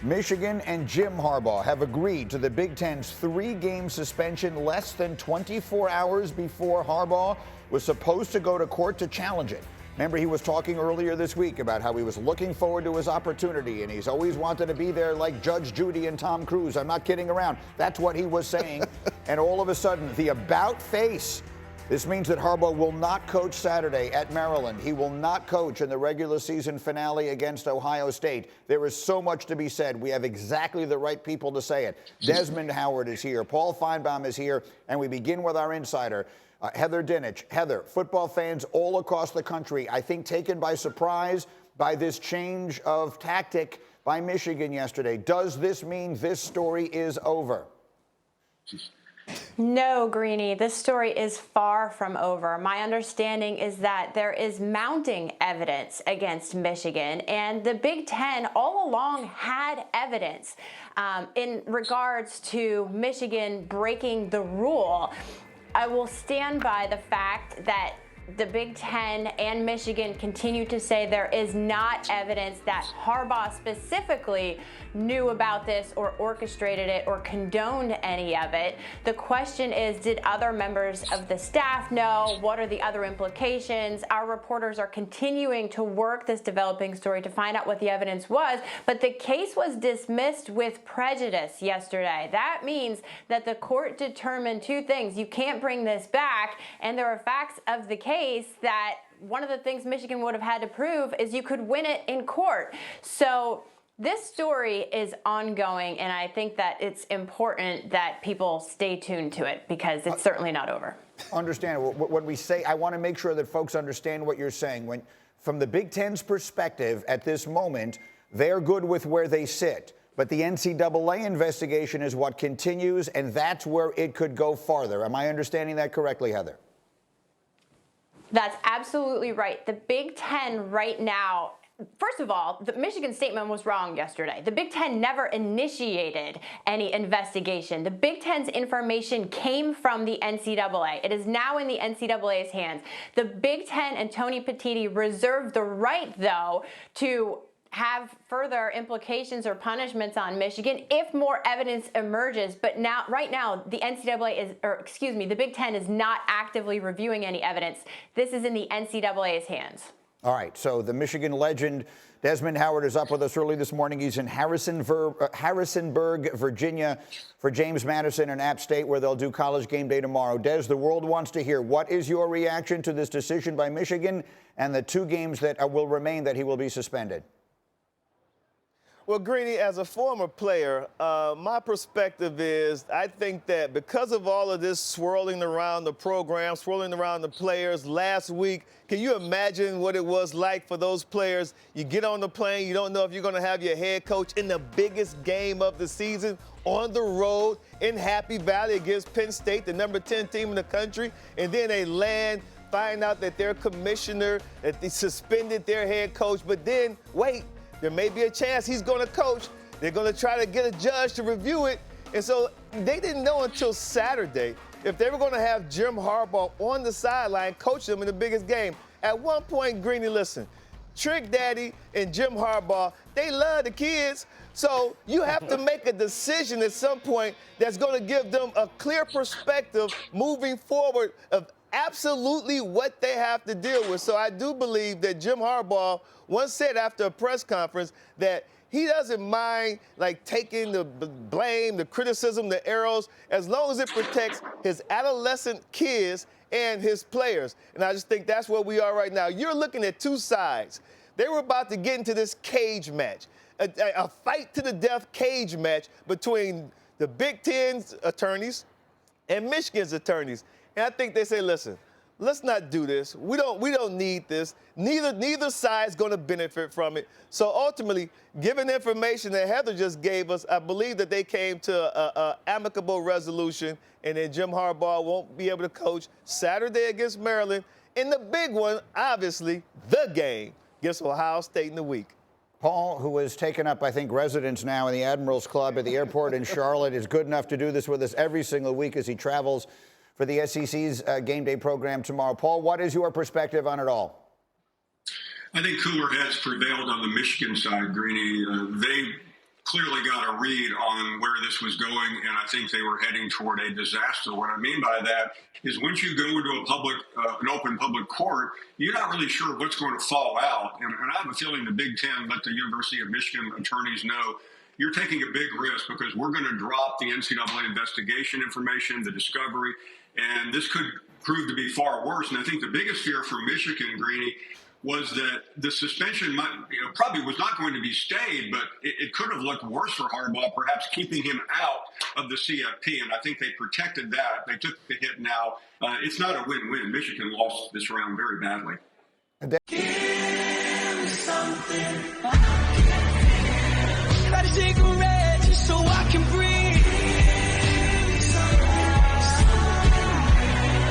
Michigan and Jim Harbaugh have agreed to the Big Ten's 3-game suspension less than 24 hours before Harbaugh was supposed to go to court to challenge it. Remember, he was talking earlier this week about how he was looking forward to his opportunity, and he's always wanted to be there like Judge Judy and Tom Cruise. I'm not kidding around. That's what he was saying. And all of a sudden, the about face. This means that Harbaugh will not coach Saturday at Maryland. He will not coach in the regular season finale against Ohio State. There is so much to be said. We have exactly the right people to say it. Desmond Howard is here. Paul Feinbaum is here. And we begin with our insider, Heather Dinich. Heather, football fans all across the country, I think, taken by surprise by this change of tactic by Michigan yesterday. Does this mean this story is over? No, Greeny, this story is far from over. My understanding is that there is mounting evidence against Michigan, and the Big Ten all along had evidence in regards to Michigan breaking the rule. I will stand by the fact that the Big Ten and Michigan continue to say there is not evidence that Harbaugh specifically knew about this or orchestrated it or condoned any of it. The question is, did other members of the staff know? What are the other implications? Our reporters are continuing to work this developing story to find out what the evidence was, but the case was dismissed with prejudice yesterday. That means that the court determined two things. You can't bring this back, and there are facts of the case that one of the things Michigan would have had to prove is you could win it in court. So this story is ongoing, and I think that it's important that people stay tuned to it because it's certainly not over. Understand. When we say, I want to make sure that folks understand what you're saying. When, from the Big Ten's perspective at this moment, they're good with where they sit. But the NCAA investigation is what continues, and that's where it could go farther. Am I understanding that correctly, Heather? That's absolutely right. The Big Ten right now, first of all, the Michigan statement was wrong yesterday. The Big Ten never initiated any investigation. The Big Ten's information came from the NCAA. It is now in the NCAA's hands. The Big Ten and Tony Petitti reserved the right, though, to have further implications or punishments on Michigan if more evidence emerges. But now, right now, the the Big Ten is not actively reviewing any evidence. This is in the NCAA's hands. All right, so the Michigan legend Desmond Howard is up with us early this morning. He's in Harrisonburg, Virginia, for James Madison and App State, where they'll do College Game Day tomorrow. Des, the world wants to hear, what is your reaction to this decision by Michigan and the 2 games that will remain that he will be suspended? Well, Greeny, as a former player, my perspective is I think that because of all of this swirling around the program, swirling around the players last week, can you imagine what it was like for those players? You get on the plane, you don't know if you're going to have your head coach in the biggest game of the season on the road in Happy Valley against Penn State, the number 10 team in the country, and then they land, find out that their commissioner, that they suspended their head coach, but then, wait, there may be a chance he's going to coach. They're going to try to get a judge to review it. And so they didn't know until Saturday if they were going to have Jim Harbaugh on the sideline coach them in the biggest game. At one point, Greeny, listen, Trick Daddy and Jim Harbaugh, they love the kids. So you have to make a decision at some point that's going to give them a clear perspective moving forward of absolutely what they have to deal with. So I do believe that Jim Harbaugh once said after a press conference that he doesn't mind like taking the blame, the criticism, the arrows, as long as it protects his adolescent kids and his players. And I just think that's where we are right now. You're looking at 2 sides. They were about to get into this cage match, a fight to the death cage match between the Big Ten's attorneys and Michigan's attorneys. And I think they say, listen, let's not do this. We don't need this. Neither side's going to benefit from it. So ultimately, given the information that Heather just gave us, I believe that they came to an amicable resolution, and then Jim Harbaugh won't be able to coach Saturday against Maryland. And the big one, obviously, the game against Ohio State in the week. Paul, who has taken up, I think, residence now in the Admirals Club at the airport in Charlotte, is good enough to do this with us every single week as he travels for the SEC's game day program tomorrow. Paul, what is your perspective on it all? I think cooler heads prevailed on the Michigan side, Greeny. They clearly got a read on where this was going, and I think they were heading toward a disaster. What I mean by that is once you go into an open public court, you're not really sure what's going to fall out. And I have a feeling the Big Ten let the University of Michigan attorneys know you're taking a big risk because we're going to drop the NCAA investigation information, the discovery, and this could prove to be far worse. And I think the biggest fear for Michigan, Greeny, was that the suspension probably was not going to be stayed, but it could have looked worse for Harbaugh, perhaps keeping him out of the CFP. And I think they protected that. They took the hit now. It's not a win-win. Michigan lost this round very badly. Give me something. Light a cigarette just so I can breathe.